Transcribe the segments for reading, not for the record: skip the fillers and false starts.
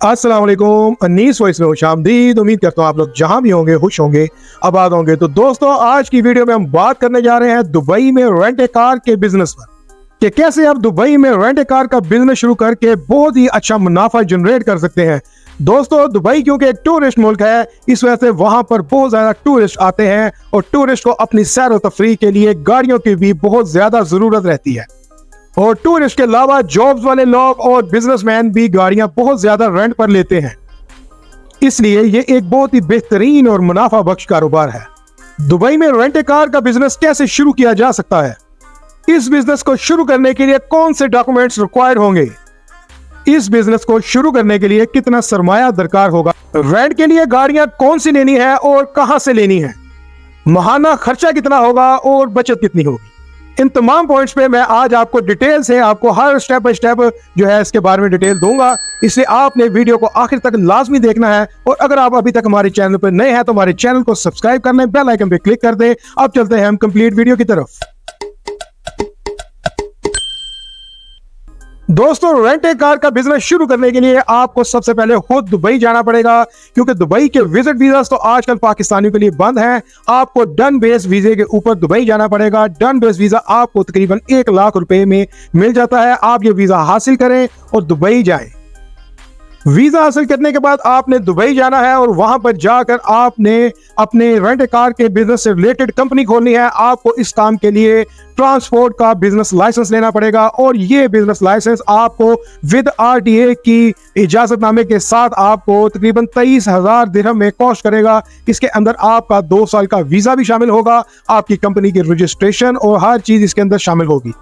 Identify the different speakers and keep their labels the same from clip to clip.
Speaker 1: अस्सलाम वालेकुम। अनीस वॉइस में खुशामदीद। उम्मीद करता हूँ आप लोग जहाँ भी होंगे खुश होंगे, आबाद होंगे। तो दोस्तों, आज की वीडियो में हम बात करने जा रहे हैं दुबई में रेंट ए कार के बिजनेस पर, कि कैसे आप दुबई में रेंट ए कार का बिजनेस शुरू करके बहुत ही अच्छा मुनाफा जनरेट कर सकते हैं। दोस्तों, दुबई क्योंकि एक टूरिस्ट मुल्क है, इस वजह से वहां पर बहुत ज्यादा टूरिस्ट आते हैं और टूरिस्ट को अपनी सैर और तफरीह के लिए गाड़ियों की भी बहुत ज्यादा जरूरत रहती है। और टूरिस्ट के अलावा जॉब्स वाले लोग और बिजनेसमैन भी गाड़ियां बहुत ज्यादा रेंट पर लेते हैं, इसलिए ये एक बहुत ही बेहतरीन और मुनाफा बख्श कारोबार है। दुबई में रेंट ए कार का बिजनेस कैसे शुरू किया जा सकता है, इस बिजनेस को शुरू करने के लिए कौन से डॉक्यूमेंट्स रिक्वायर्ड होंगे, इस बिजनेस को शुरू करने के लिए कितना सरमाया दरकार होगा, रेंट के लिए गाड़ियां कौन सी लेनी है और कहां से लेनी है, माहाना खर्चा कितना होगा और बचत कितनी होगी, इन तमाम पॉइंट्स पे मैं आज आपको डिटेल से आपको हर स्टेप बाय स्टेप जो है इसके बारे में डिटेल दूंगा। इसलिए आपने वीडियो को आखिर तक लाजमी देखना है। और अगर आप अभी तक हमारे चैनल पर नए हैं तो हमारे चैनल को सब्सक्राइब कर लें, बेल आइकन पे क्लिक कर दें। अब चलते हैं हम कंप्लीट वीडियो की तरफ। दोस्तों, रेंट ए कार का बिजनेस शुरू करने के लिए आपको सबसे पहले खुद दुबई जाना पड़ेगा, क्योंकि दुबई के विजिट वीजा तो आजकल पाकिस्तानियों के लिए बंद हैं। आपको डन बेस वीजे के ऊपर दुबई जाना पड़ेगा। डन बेस वीजा आपको तकरीबन 1 लाख रुपए में मिल जाता है। आप ये वीजा हासिल करें और दुबई जाएं। वीजा हासिल करने के बाद आपने दुबई जाना है और वहां पर जाकर आपने अपने रेंट ए कार के बिजनेस से रिलेटेड कंपनी खोलनी है। आपको इस काम के लिए ट्रांसपोर्ट का बिजनेस लाइसेंस लेना पड़ेगा और ये बिजनेस लाइसेंस आपको विद आरटीए की इजाजतनामे के साथ आपको तकरीबन 23,000 दिरहम में कॉस्ट करेगा। इसके अंदर आपका 2 साल का वीजा भी शामिल होगा, आपकी कंपनी की रजिस्ट्रेशन और हर चीज इसके अंदर शामिल होगी।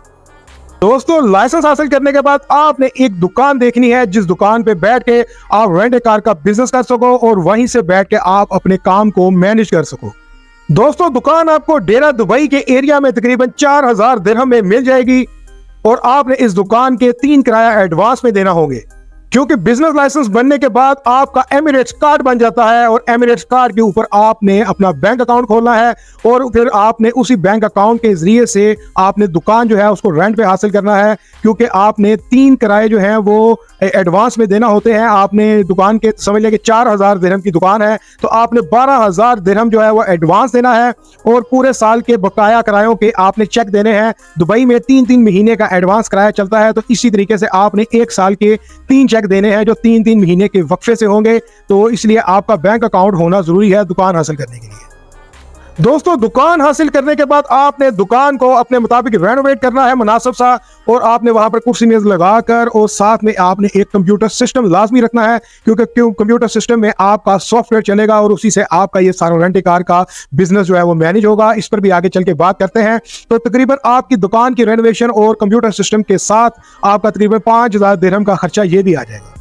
Speaker 1: दोस्तों, लाइसेंस हासिल करने के बाद आपने एक दुकान देखनी है, जिस दुकान पे बैठ के आप रेंट ए कार का बिजनेस कर सको और वहीं से बैठ के आप अपने काम को मैनेज कर सको। दोस्तों, दुकान आपको डेरा दुबई के एरिया में तकरीबन 4,000 दिरहम में मिल जाएगी और आपने इस दुकान के 3 किराया एडवांस में देना होंगे, क्योंकि बिजनेस लाइसेंस बनने के बाद आपका एमिरेट्स कार्ड बन जाता है और एमिरेट्स कार्ड के ऊपर आपने अपना बैंक अकाउंट खोलना है और फिर आपने उसी बैंक अकाउंट के जरिए से आपने दुकान जो है उसको रेंट पे हासिल करना है, क्योंकि आपने 3 किराए जो हैं वो एडवांस में देना होते हैं। आपने दुकान के समझ लें कि 4,000 दिरहम की दुकान है तो आपने 12,000 दिरहम जो है वो एडवांस देना है और पूरे साल के बकाया किरायों के आपने चेक देने हैं। दुबई में 3-3 महीने का एडवांस किराया चलता है, तो इसी तरीके से आपने 1 साल के 3 चेक देने हैं जो 3-3 महीने के वक्फे से होंगे। तो इसलिए आपका बैंक अकाउंट होना जरूरी है दुकान हासिल करने के लिए। दोस्तों, दुकान हासिल करने के बाद आपने दुकान को अपने मुताबिक रेनोवेट करना है मुनासिब सा, और आपने वहां पर कुर्सी मेज लगाकर और साथ में आपने एक कंप्यूटर सिस्टम लाजमी रखना है, क्योंकि कंप्यूटर सिस्टम में आपका सॉफ्टवेयर चलेगा और उसी से आपका ये सारा रेंट ए कार का बिजनेस जो है वो मैनेज होगा। इस पर भी आगे चल के बात करते हैं। तो तकरीबन आपकी दुकान की रेनोवेशन और कंप्यूटर सिस्टम के साथ आपका तकरीबन 5,000 दिरहम का खर्चा ये भी आ जाएगा।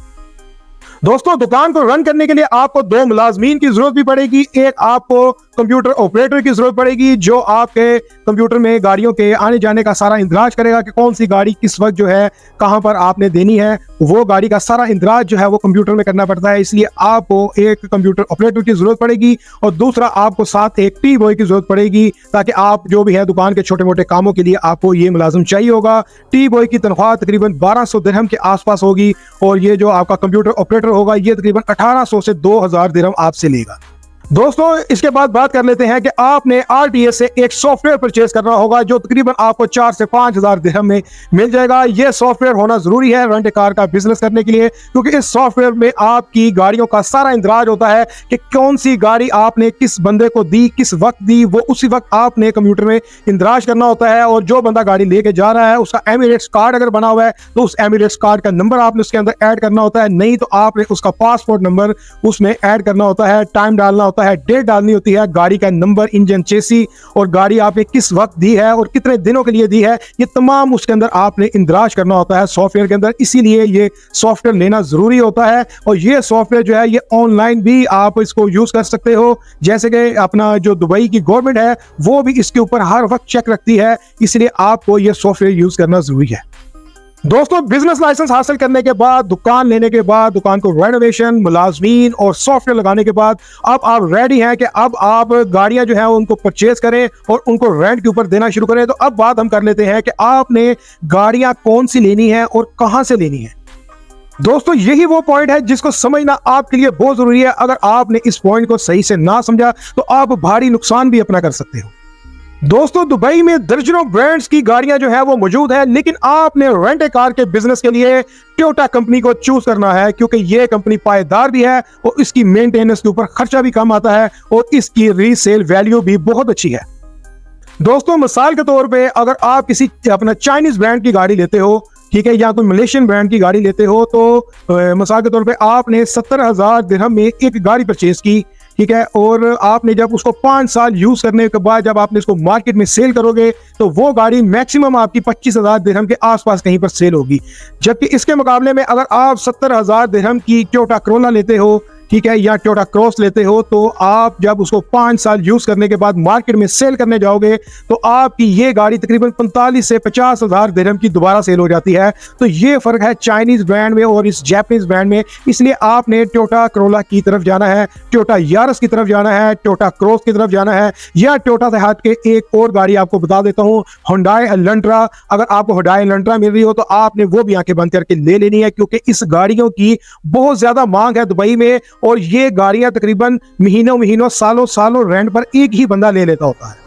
Speaker 1: दोस्तों, दुकान को रन करने के लिए आपको 2 मुलाजमीन की जरूरत भी पड़ेगी। एक आपको कंप्यूटर ऑपरेटर की जरूरत पड़ेगी, जो आपके कंप्यूटर में गाड़ियों के आने जाने का सारा इंदराज करेगा कि कौन सी गाड़ी किस वक्त जो है कहां पर आपने देनी है। वो गाड़ी का सारा इंदराज जो है वो कंप्यूटर में करना पड़ता है, इसलिए आपको एक कंप्यूटर ऑपरेटर की जरूरत पड़ेगी और दूसरा आपको साथ एक टी बॉय की जरूरत पड़ेगी, ताकि आप जो भी है दुकान के छोटे मोटे कामों के लिए आपको ये मुलाजिम चाहिए होगा। टी बॉय की तनख्वाह तकरीबन 1,200 दिरहम के आसपास होगी और ये जो आपका कंप्यूटर ऑपरेटर होगा ये तकरीबन 1,800 से 2,000 दिरहम आपसे लेगा। दोस्तों, इसके बाद बात कर लेते हैं कि आपने आरटीए से एक सॉफ्टवेयर परचेज करना होगा, जो तकरीबन आपको 4 से 5,000 दिरहम में मिल जाएगा। यह सॉफ्टवेयर होना जरूरी है रेंट ए कार का बिजनेस करने के लिए, क्योंकि इस सॉफ्टवेयर में आपकी गाड़ियों का सारा इंदराज होता है कि कौन सी गाड़ी आपने किस बंदे को दी, किस वक्त दी, वो उसी वक्त आपने कंप्यूटर में इंदराज करना होता है। और जो बंदा गाड़ी लेके जा रहा है उसका एमिरेट्स कार्ड अगर बना हुआ है तो उस एमिरेट्स कार्ड का नंबर आपने उसके अंदर ऐड करना होता है, नहीं तो आपने उसका पासपोर्ट नंबर उसमें ऐड करना होता है, टाइम डालना होता है, डेट डालनी होती है, गाड़ी का नंबर, इंजन, चेसी और गाड़ी आपने किस वक्त दी है और कितने दिनों के लिए दी है, ये तमाम उसके अंदर आपने इंदराज करना होता है सॉफ्टवेयर के अंदर। इसीलिए ये सॉफ्टवेयर लेना जरूरी होता है और ये सॉफ्टवेयर जो है ये ऑनलाइन भी आप इसको यूज कर सकते हो, जैसे कि अपना जो दुबई की गवर्नमेंट है वो भी इसके ऊपर हर वक्त चेक रखती है, इसलिए आपको ये सॉफ्टवेयर यूज करना जरूरी है। दोस्तों, बिजनेस लाइसेंस हासिल करने के बाद, दुकान लेने के बाद, दुकान को रेनोवेशन, मुलाजमीन और सॉफ्टवेयर लगाने के बाद अब आप रेडी हैं कि अब आप गाड़ियां जो हैं उनको परचेज करें और उनको रेंट के ऊपर देना शुरू करें। तो अब बात हम कर लेते हैं कि आपने गाड़ियां कौन सी लेनी है और कहां से लेनी है। दोस्तों यही वो पॉइंट है जिसको समझना आपके लिए बहुत जरूरी है। अगर आपने इस पॉइंट को सही से ना समझा तो आप भारी नुकसान भी अपना कर सकते हो। दोस्तों दुबई में दर्जनों ब्रांड्स की गाड़ियां जो है वो मौजूद है, लेकिन आपने रेंट ए कार के बिजनेस के लिए टोयोटा कंपनी को चूज करना है, क्योंकि ये कंपनी पायदार भी है और इसकी मेंटेनेंस के ऊपर खर्चा भी कम आता है और इसकी रीसेल वैल्यू भी बहुत अच्छी है। दोस्तों मिसाल के तौर पे अगर आप किसी अपना चाइनीज ब्रांड की गाड़ी लेते हो, ठीक है, या कोई मलेशियन ब्रांड की गाड़ी लेते हो, तो मिसाल के तौर पे आपने 70,000 दिरहम में एक गाड़ी परचेज की, ठीक है, और आपने जब उसको 5 साल यूज करने के बाद जब आपने इसको मार्केट में सेल करोगे तो वो गाड़ी मैक्सिमम आपकी 25,000 दिरहम के आसपास कहीं पर सेल होगी। जबकि इसके मुकाबले में अगर आप 70,000 दिरहम की टोयोटा करोला लेते हो, ठीक है, या टोयोटा क्रॉस लेते हो, तो आप जब उसको 5 साल यूज करने के बाद मार्केट में सेल करने जाओगे तो आपकी ये गाड़ी तकरीबन 45 से 50,000 दिरहम की दोबारा सेल हो जाती है। तो ये फर्क है चाइनीज ब्रांड में और इस जापानीज ब्रांड में। इसलिए आपने टोयोटा करोला की तरफ जाना है, टोयोटा यारिस की तरफ जाना है, टोयोटा क्रॉस की तरफ जाना है, या टोयोटा से हट के एक और गाड़ी आपको बता देता हूँ, हुंडई एलेंट्रा। अगर आपको हुंडई एलेंट्रा मिल रही हो तो आपने वो भी आंखें बंद करके ले लेनी है, क्योंकि इस गाड़ियों की बहुत ज्यादा मांग है दुबई में और ये गाड़ियां तकरीबन महीनों सालों सालों रेंट पर एक ही बंदा ले लेता होता है।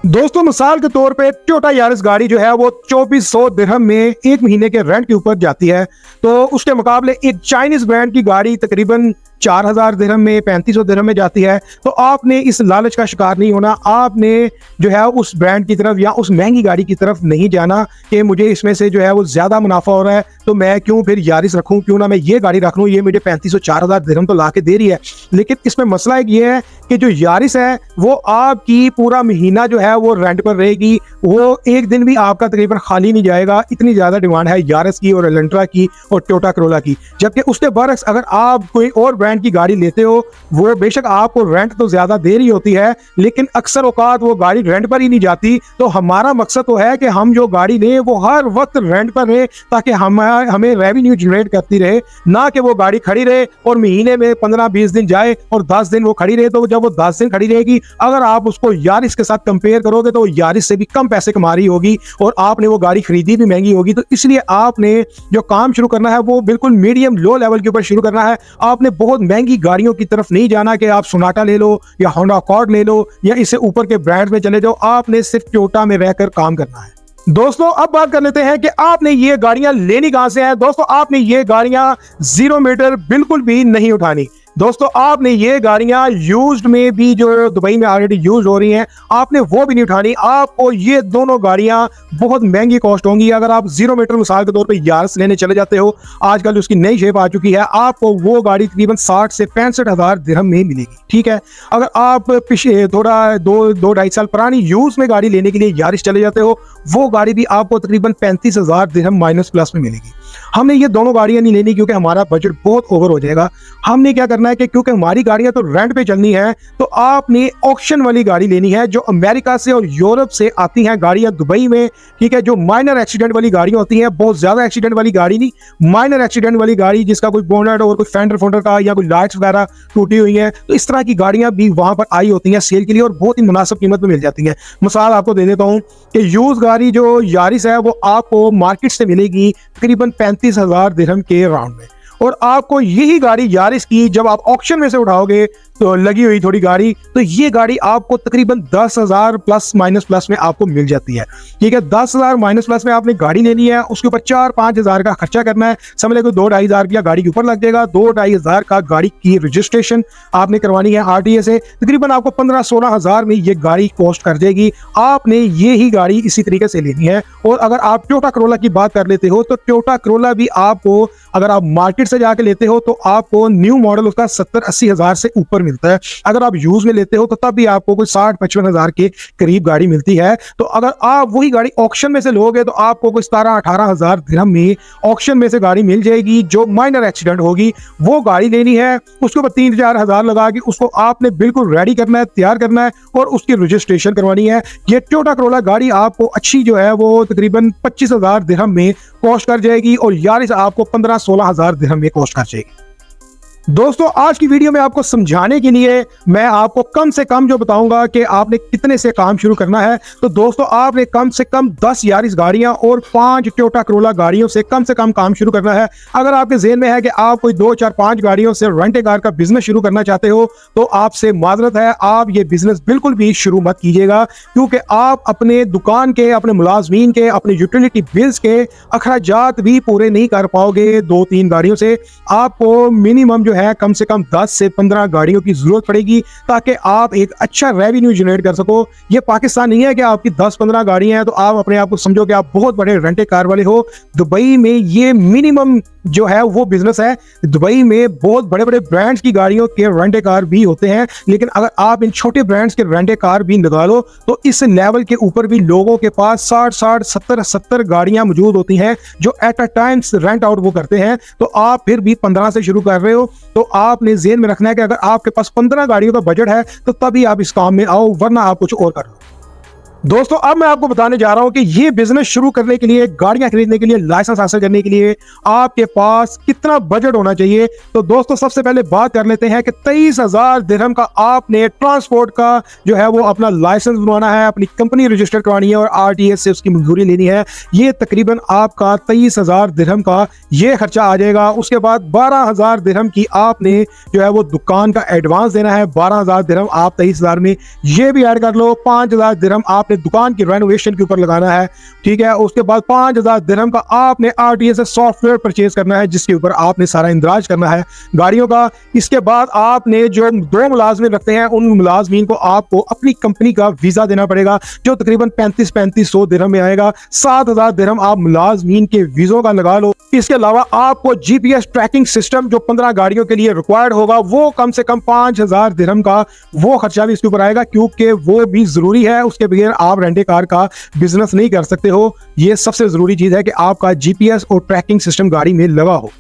Speaker 1: दोस्तों मिसाल के तौर पे टोयोटा यारिस गाड़ी जो है वो 2400 दिरहम में एक महीने के रेंट के ऊपर जाती है, तो उसके मुकाबले एक चाइनीज ब्रांड की गाड़ी तकरीबन 4,000 दिरहम में 3500 दिरहम में जाती है। तो आपने इस लालच का शिकार नहीं होना, आपने जो है उस ब्रांड की तरफ या उस महंगी गाड़ी की तरफ नहीं जाना कि मुझे इसमें से जो है वो ज्यादा मुनाफा हो रहा है तो मैं क्यों फिर यारिस रखूं, क्यों ना मैं ये गाड़ी रख लूं, ये मुझे 3500-4,000 दिरहम तो ला के दे रही है। लेकिन इसमें मसला एक ये है कि जो यारिस है वो आपकी पूरा महीना जो है वो रेंट पर रहेगी, वो एक दिन भी आपका तकरीबन खाली नहीं जाएगा। इतनी ज्यादा डिमांड है यारिस की और एलेंट्रा की और टोयोटा करोला की। जबकि उसके बरक्स अगर आप कोई और ब्रांड की गाड़ी लेते हो, वो बेशक आपको रेंट तो ज्यादा दे रही होती है, लेकिन अक्सर औकात वो गाड़ी रेंट पर ही नहीं जाती। तो हमारा मकसद तो है कि हम जो गाड़ी लें वो हर वक्त रेंट पर रहे, ताकि हमें रेवेन्यू जनरेट करती रहे, ना कि वो गाड़ी खड़ी रहे और महीने में 15-20 दिन जाए और 10 दिन वो खड़ी रहे। तो जब वो 10 दिन खड़ी रहेगी, अगर आप उसको यारिस के साथ कंपेयर करोगे तो यारिस से भी कम पैसे कमा रही होगी और आपने वो गाड़ी खरीदी भी महंगी होगी। तो इसलिए आपने जो काम शुरू करना है वो बिल्कुल मीडियम लो लेवल के ऊपर शुरू करना है। आपने बहुत महंगी गाड़ियों की तरफ नहीं जाना कि आप सोनाटा ले लो या होंडा अकॉर्ड ले लो या इससे ऊपर के ब्रांड्स में चले जाओ। आपने सिर्फ टोयोटा में रहकर काम करना है। दोस्तों अब बात कर लेते हैं कि आपने ये गाड़ियां लेनी कहां से है। दोस्तों आपने ये गाड़ियां 0 मीटर बिल्कुल भी नहीं उठानी। दोस्तों आपने ये गाड़ियां यूज्ड में भी जो दुबई में ऑलरेडी यूज हो रही हैं, आपने वो भी नहीं उठानी। आपको ये दोनों गाड़ियां बहुत महंगी कॉस्ट होंगी। अगर आप 0 मीटर मिसाल के तौर पे यारिस लेने चले जाते हो, आजकल उसकी नई शेप आ चुकी है, आपको वो गाड़ी तकरीबन 60 से 65,000 दिरहम में मिलेगी। ठीक है, अगर आप पिछले थोड़ा 2-2.5 साल पुरानी यूज में गाड़ी लेने के लिए यारिस चले जाते हो, वो गाड़ी भी आपको तकरीबन 35,000 दिरहम माइनस प्लस में मिलेगी। हमने ये दोनों गाड़ियां नहीं लेनी क्योंकि हमारा बजट बहुत ओवर हो जाएगा। हमने क्या करना है कि क्योंकि हमारी गाड़ियां तो रेंट पे चलनी है, तो आपने ऑक्शन वाली गाड़ी लेनी है जो अमेरिका से और यूरोप से आती हैं गाड़ियां दुबई में। ठीक है, जो माइनर एक्सीडेंट वाली गाड़ियां होती हैं, बहुत ज्यादा एक्सीडेंट वाली गाड़ी नहीं, माइनर एक्सीडेंट वाली गाड़ी जिसका कोई बोनेट और कोई फेंडर का या कोई लाइट्स वगैरह टूटी हुई है, तो इस तरह की गाड़ियां भी वहां पर आई होती हैं सेल के लिए और बहुत ही मुनासिब कीमत में मिल जाती हैं। मिसाल आपको दे देता हूं कि यूज गाड़ी जो यारिस है वो आपको मार्केट से मिलेगी तकरीबन 35,000 दिरहम के राउंड में, और आपको यही गाड़ी यारिस की जब आप ऑक्शन में से उठाओगे तो लगी हुई थोड़ी गाड़ी, तो ये गाड़ी आपको तकरीबन 10,000 प्लस माइनस प्लस में आपको मिल जाती है। ठीक है, 10,000 माइनस प्लस में आपने गाड़ी लेनी है, उसके ऊपर 4-5 हज़ार का खर्चा करना है, समझ ले कोई 2-2.5 हज़ार रुपया गाड़ी के ऊपर लग जाएगा। 2-2.5 हज़ार का गाड़ी की रजिस्ट्रेशन आपने करवानी है RTA से, तकरीबन आपको 15-16 हज़ार में ये गाड़ी कॉस्ट कर जाएगी। आपने ये ही गाड़ी इसी तरीके से लेनी है। और अगर आप टोयोटा करोला की बात कर लेते हो, तो टोयोटा करोला भी आपको अगर आप मार्केट से जाके लेते हो तो आपको न्यू मॉडल उसका 70-80 हज़ार से ऊपर मिलता है। अगर आप यूज में लेते हो तो तब भी आपको कोई 60-55 हज़ार के करीब गाड़ी मिलती है। तो अगर आप वही गाड़ी ऑक्शन में से लोगे तो आपको कोई 17-18 हज़ार दिरहम में ऑक्शन में से गाड़ी मिल जाएगी जो माइनर एक्सीडेंट होगी। वो गाड़ी लेनी है, उसके ऊपर 3-4 हज़ार लगा के उसको आपने बिल्कुल रेडी करना है, तैयार करना है और उसकी रजिस्ट्रेशन करवानी है। ये टोयोटा करोला गाड़ी आपको अच्छी जो है वो तकरीबन 25 हज़ार दिरहम में कॉस्ट कर जाएगी और यारिस आपको 15-16 हज़ार दिरहम में कॉस्ट कर जाएगी। दोस्तों आज की वीडियो में आपको समझाने के लिए मैं आपको कम से कम जो बताऊंगा कि आपने कितने से काम शुरू करना है। तो दोस्तों आपने कम से कम 10 यारिस गाड़ियां और 5 टोयोटा करोला गाड़ियों से कम काम शुरू करना है। अगर आपके ज़हन में है कि आप कोई 2, 4, 5 गाड़ियों से रेंट कार का बिजनेस शुरू करना चाहते हो तो आपसे माजरत है, आप ये बिजनेस बिल्कुल भी शुरू मत कीजिएगा, क्योंकि आप अपने दुकान के, अपने मुलाजमीन के, अपने यूटिलिटी बिल्स के अखराजात भी पूरे नहीं कर पाओगे 2-3 गाड़ियों से। आपको मिनिमम जो है कम से कम 10 से 15 गाड़ियों की जरूरत पड़ेगी ताकि आप एक अच्छा रेवेन्यू जनरेट कर सको। ये पाकिस्तान नहीं है कि आपकी 10-15 गाड़ियां हैं तो आप अपने आप को समझो कि आप बहुत बड़े रेंटे कार वाले हो। दुबई में ये मिनिमम जो है वो बिजनेस है। दुबई में बहुत बड़े बड़े ब्रांड्स की गाड़ियों के रेंटे कार भी होते हैं, लेकिन अगर आप इन छोटे ब्रांड्स के रेंटे कार भी लगा लो तो इस लेवल के ऊपर भी लोगों के पास 60, 70 गाड़ियां मौजूद होती हैं जो at a time rent out वो करते हैं। तो आप फिर भी 15 से शुरू कर रहे हो तो आपने ज़हन में रखना है कि अगर आपके पास 15 गाड़ियों का बजट है तो तभी आप इस काम में आओ, वरना आप कुछ और कर लो। दोस्तों अब मैं आपको बताने जा रहा हूं कि ये बिजनेस शुरू करने के लिए, गाड़ियां खरीदने के लिए, लाइसेंस हासिल करने के लिए आपके पास कितना बजट होना चाहिए। तो दोस्तों सबसे पहले बात कर लेते हैं कि 23,000 दिरहम का आपने ट्रांसपोर्ट का जो है वो अपना लाइसेंस बनवाना है, अपनी कंपनी रजिस्टर करवानी है और RTA से उसकी मंजूरी लेनी है। ये तकरीबन आपका 23,000 दिरहम का ये खर्चा आ जाएगा। उसके बाद 12,000 दिरहम की आपने जो है वो दुकान का एडवांस देना है। 12,000 दिरहम आप 23,000 में ये भी ऐड कर लो। 5,000 दिरहम आप दुकान की रेनोवेशन के ऊपर लगाना है, ठीक है। उसके बाद 5,000 दिरहम का आपने RTA से सॉफ्टवेयर परचेज करना है जिसके ऊपर आपने सारा इंदराज करना है गाड़ियों का। इसके बाद आपने जो 2 मुलाजमीन रखते हैं उन मुलाजमीन को आपको अपनी कंपनी का वीजा देना पड़ेगा जो तकरीबन 3500 दिरहम में आएगा। 7,000 दिरहम आप मुलाजमीन के वीजों का लगा लो। इसके अलावा आपको GPS ट्रैकिंग सिस्टम जो 15 गाड़ियों के लिए रिक्वायर्ड होगा वो कम से कम 5,000 दिरहम का वो खर्चा भी इसके ऊपर आएगा, क्योंकि वो भी जरूरी है। उसके बगैर आप रेंटे कार का बिजनेस नहीं कर सकते हो। ये सबसे जरूरी चीज है कि आपका GPS और ट्रैकिंग सिस्टम गाड़ी में लगा हो।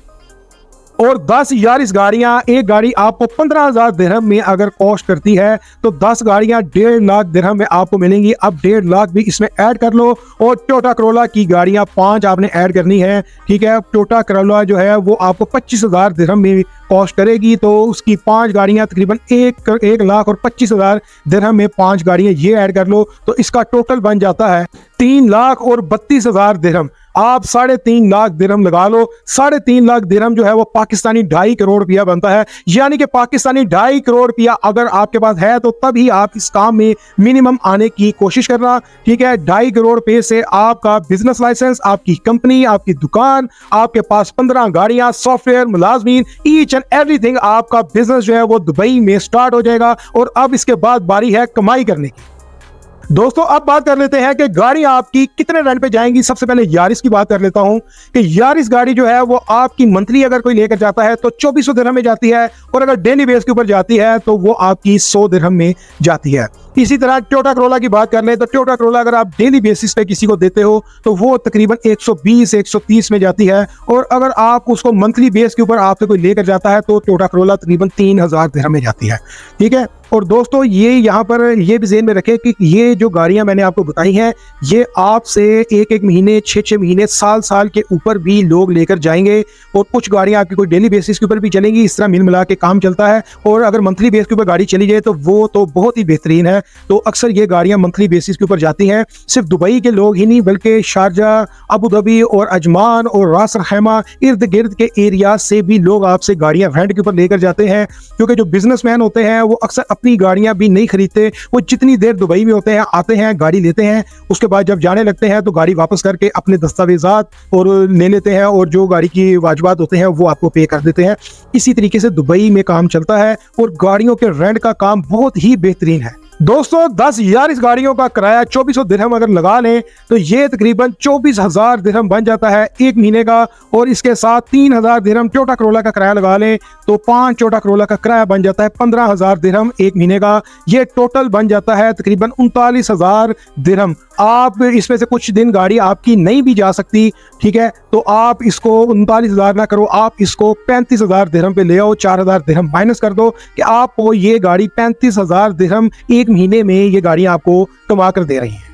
Speaker 1: और 10 यारिस गाड़ियां, एक गाड़ी आपको 15,000 दिरहम में अगर कॉस्ट करती है तो 10 गाड़ियां 1.5 लाख दिरहम में आपको मिलेंगी। अब 1.5 लाख भी इसमें ऐड कर लो। और टोयोटा करोला की गाड़ियां 5 आपने ऐड करनी है, ठीक है। टोयोटा करोला जो है वो आपको 25,000 दिरहम में कॉस्ट करेगी, तो उसकी 5 गाड़ियां तकरीबन 1 लाख और 25,000 दिरहम में 5 गाड़ियां ये ऐड कर लो तो इसका टोटल बन जाता है 3 लाख और 32,000 दिरहम। आप 3.5 लाख दिरहम लगा लो। 3.5 लाख दिरहम जो है वो पाकिस्तानी 2.5 करोड़ रुपया बनता है। यानी कि पाकिस्तानी 2.5 करोड़ रुपया अगर आपके पास है तो तभी आप इस काम में मिनिमम आने की कोशिश करना, ठीक है। 2.5 करोड़ रुपए से आपका बिजनेस लाइसेंस, आपकी कंपनी, आपकी दुकान, आपके पास 15 गाड़ियां, सॉफ्टवेयर, मुलाजमीन, ईच एंड एवरीथिंग, आपका बिजनेस जो है वो दुबई में स्टार्ट हो जाएगा। और अब इसके बाद बारी है कमाई करने की। दोस्तों अब बात कर लेते हैं कि गाड़ी आपकी कितने रेंट पे जाएंगी। सबसे पहले यारिस की बात कर लेता हूं कि यारिस गाड़ी जो है वो आपकी मंथली अगर कोई लेकर जाता है तो 2400 दिरहम में जाती है, और अगर डेली बेस के ऊपर जाती है तो वो आपकी 100 दिरहम में जाती है। इसी तरह टोयोटा करोला की बात कर ले तो टोयोटा करोला अगर आप डेली बेसिस पे किसी को देते हो तो वो तकरीबन 120-130 में जाती है, और अगर आप उसको मंथली बेस के ऊपर आपसे कोई लेकर जाता है तो टोयोटा करोला तकरीबन 3,000 दिरहम में जाती है, ठीक है। और दोस्तों ये यहाँ पर ये भी ज़हन में रखें कि ये जो गाड़ियाँ मैंने आपको बताई हैं ये आपसे 1-1 महीने, 6-6 महीने, साल के ऊपर भी लोग लेकर जाएंगे। और कुछ गाड़ियाँ आपकी कोई डेली बेसिस के ऊपर भी चलेंगी। इस तरह मिल मिला के काम चलता है। और अगर मंथली बेस के ऊपर गाड़ी चली जाए तो वो तो बहुत ही बेहतरीन है। तो अक्सर ये गाड़ियाँ मंथली बेसिस के ऊपर जाती हैं। सिर्फ दुबई के लोग ही नहीं बल्कि शारजा, अबू धाबी और अजमान और रास अल खैमा इर्द गिर्द के एरिया से भी लोग आपसे गाड़ियाँ रेंट के ऊपर लेकर जाते हैं, क्योंकि जो बिजनेसमैन होते हैं वो अक्सर अपनी गाड़ियां भी नहीं खरीदते। वो जितनी देर दुबई में होते हैं आते हैं, गाड़ी लेते हैं, उसके बाद जब जाने लगते हैं तो गाड़ी वापस करके अपने दस्तावेजात और ले लेते हैं और जो गाड़ी की वाजबात होते हैं वो आपको पे कर देते हैं। इसी तरीके से दुबई में काम चलता है और गाड़ियों के रेंट का काम बहुत ही बेहतरीन है। दोस्तों 10 यारिस गाड़ियों का किराया 2400 दिरहम अगर लगा लें तो ये तकरीबन 24,000 दिरहम बन जाता है 1 महीने का। और इसके साथ 3,000 दिरहम टोयोटा करोला का किराया लगा लें तो 5 टोयोटा करोला का किराया बन जाता है 15,000 दिरहम 1 महीने का। ये टोटल बन जाता है तकरीबन 39,000 दिरहम। आप इसमें से कुछ दिन गाड़ी आपकी नहीं भी जा सकती, ठीक है, तो आप इसको 39,000 ना करो, आप इसको 35,000 दिरहम पे ले आओ। 4,000 दिरहम माइनस कर दो कि आपको ये गाड़ी 35,000 दिरहम 1 महीने में ये गाड़ी आपको कमा कर दे रही है।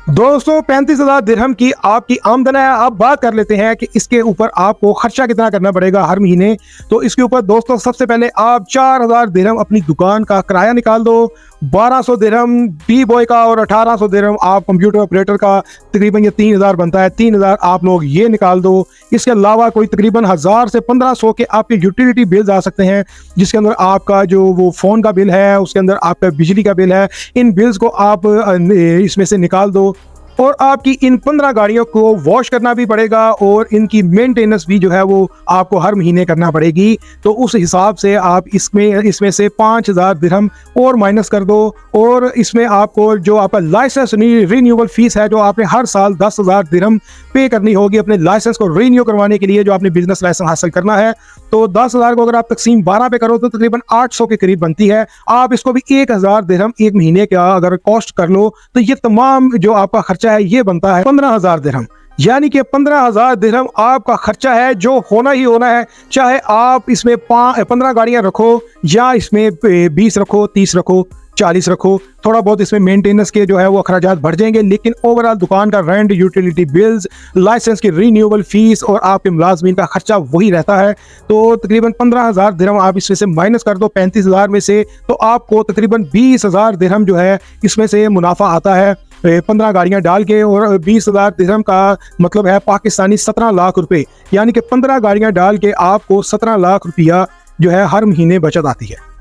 Speaker 1: दोस्तों 35,000 दिरहम की आपकी आमदन है। अब बात कर लेते हैं कि इसके ऊपर आपको खर्चा कितना करना पड़ेगा हर महीने। तो इसके ऊपर दोस्तों सबसे पहले आप 4,000 दिरहम अपनी दुकान का किराया निकाल दो, 1200 दिरहम टी बॉय का और 1800 दिरहम आप कंप्यूटर ऑपरेटर का, तकरीबन ये 3,000 बनता है। 3,000 आप लोग ये निकाल दो। इसके अलावा कोई तकरीबन 1,000 से 1,500 के आपके यूटिलिटी बिल्स आ सकते हैं, जिसके अंदर आपका जो वो फ़ोन का बिल है, उसके अंदर आपका बिजली का बिल है। इन बिल्स को आप इसमें से निकाल दो। और आपकी इन 15 गाड़ियों को वॉश करना भी पड़ेगा और इनकी मेंटेनेंस भी जो है वो आपको हर महीने करना पड़ेगी। तो उस हिसाब से आप इसमें से 5,000 दिरहम और माइनस कर दो। और इसमें आपको जो आपका लाइसेंस रीन्यूअल फीस है, जो आपने हर साल 10,000 दिरहम पे करनी होगी अपने लाइसेंस को रीन्यू करवाने के लिए, जो आपने बिजनेस लाइसेंस हासिल करना है। तो 10,000 को अगर आप तकसीम 12 पे करो तो तकरीबन 800 के करीब बनती है। आप इसको भी 1,000 दिरहम एक महीने का अगर कॉस्ट कर लो तो ये तमाम जो आपका खर्चा है ये बनता है 15,000 दिरहम। यानी कि 15,000 दिरहम आपका खर्चा है जो होना ही होना है, चाहे आप इसमें 15 गाड़ियां रखो या इसमें 20 रखो, 30 रखो, 40 रखो। थोड़ा बहुत इसमें मेंटेनेंस के जो है वो अखराजात बढ़ जाएंगे, लेकिन ओवरऑल दुकान का रेंट, यूटिलिटी बिल्स, लाइसेंस की रीन्यूअल फीस और आपके मुलाजमीन का खर्चा वही रहता है। तो तकरीबन 15,000 दिरहम आप इसमें से माइनस कर दो 35,000 में से, तो आपको तकरीबन 20,000 दिरहम जो है इसमें से मुनाफा आता है 15 गाड़ियां डाल के। और 20,000 दिरहम का मतलब है पाकिस्तानी 17 लाख रुपए। यानी कि 15 गाड़ियां डाल के आपको 17 लाख रुपया जो है हर महीने बचत आती है।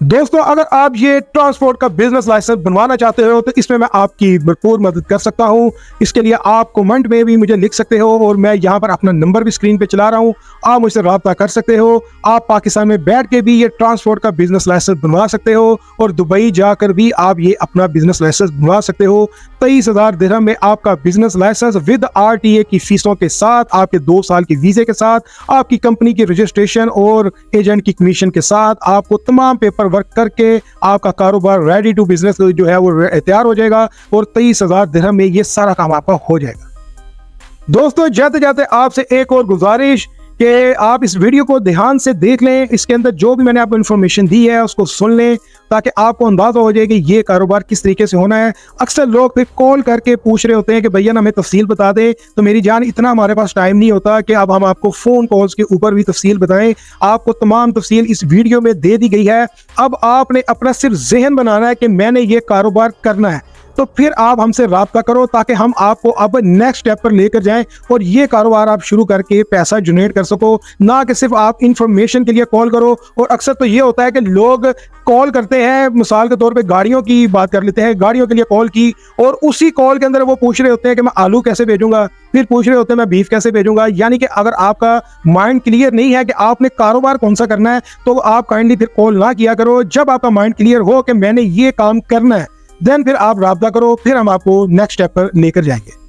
Speaker 1: दोस्तों अगर आप ये ट्रांसपोर्ट का बिजनेस लाइसेंस बनवाना चाहते हो तो इसमें मैं आपकी भरपूर मदद कर सकता हूं। इसके लिए आप कमेंट में भी मुझे लिख सकते हो और मैं यहां पर अपना नंबर भी स्क्रीन पे चला रहा हूं, आप मुझसे रब्ता कर सकते हो। आप पाकिस्तान में बैठ के भी ये ट्रांसपोर्ट का बिजनेस लाइसेंस बनवा सकते हो और दुबई जाकर भी आप ये अपना बिजनेस लाइसेंस बनवा सकते हो। 23,000 दिरहम में आपका बिजनेस लाइसेंस विद RTA की फीसों के साथ, आपके 2 साल के वीजे के साथ, आपकी कंपनी की रजिस्ट्रेशन और एजेंट की कमीशन के साथ, आपको तमाम पेपर वर्क करके आपका कारोबार रेडी टू बिजनेस जो है वो तैयार हो जाएगा और 23,000 दिरहम में ये सारा काम आपका हो जाएगा। दोस्तों जाते जाते आपसे एक और गुजारिश कि आप इस वीडियो को ध्यान से देख लें। इसके अंदर जो भी मैंने आपको इन्फॉर्मेशन दी है उसको सुन लें ताकि आपको अंदाजा हो जाए कि ये कारोबार किस तरीके से होना है। अक्सर लोग फिर कॉल करके पूछ रहे होते हैं कि भैया ना हमें तफसील बता दें। तो मेरी जान इतना हमारे पास टाइम नहीं होता कि अब हम आपको फ़ोन कॉल्स के ऊपर भी तफसील बताएं। आपको तमाम तफसील इस वीडियो में दे दी गई है। अब आपने अपना सिर्फ जहन बनाना है कि मैंने ये कारोबार करना है, तो फिर आप हमसे राब्ता करो ताकि हम आपको अब नेक्स्ट स्टेप पर लेकर जाएं और ये कारोबार आप शुरू करके पैसा जनरेट कर सको, ना कि सिर्फ आप इंफॉर्मेशन के लिए कॉल करो। और अक्सर तो ये होता है कि लोग कॉल करते हैं, मिसाल के तौर पे गाड़ियों की बात कर लेते हैं, गाड़ियों के लिए कॉल की और उसी कॉल के अंदर वो पूछ रहे होते हैं कि मैं आलू कैसे भेजूंगा, फिर पूछ रहे होते हैं मैं बीफ कैसे भेजूंगा। यानी कि अगर आपका माइंड क्लियर नहीं है कि आपने कारोबार कौन सा करना है तो आप काइंडली फिर कॉल ना किया करो। जब आपका माइंड क्लियर हो कि मैंने ये काम करना है, देन फिर आप राब्ता करो, फिर हम आपको नेक्स्ट स्टेप पर लेकर जाएंगे।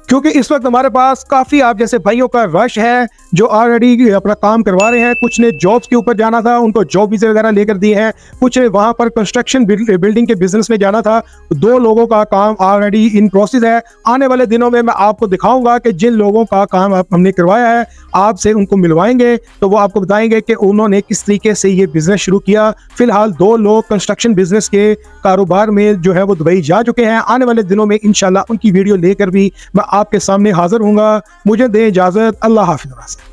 Speaker 1: क्योंकि इस वक्त हमारे पास काफ़ी आप जैसे भाइयों का रश है जो ऑलरेडी अपना काम करवा रहे हैं। कुछ ने जॉब्स के ऊपर जाना था, उनको जॉब वीज़े वगैरह लेकर दिए हैं। कुछ ने वहाँ पर कंस्ट्रक्शन बिल्डिंग के बिजनेस में जाना था। 2 लोगों का काम ऑलरेडी इन प्रोसेस है। आने वाले दिनों में मैं आपको दिखाऊंगा कि जिन लोगों का काम हमने करवाया है आपसे उनको मिलवाएंगे, तो वो आपको बताएंगे कि उन्होंने किस तरीके से ये बिजनेस शुरू किया। फिलहाल 2 लोग कंस्ट्रक्शन बिजनेस के कारोबार में जो है वो दुबई जा चुके हैं। आने वाले दिनों में इंशाल्लाह उनकी वीडियो लेकर भी मैं आपके सामने हाजिर हूँगा। मुझे दें इजाज़त। अल्लाह हाफ़िज़।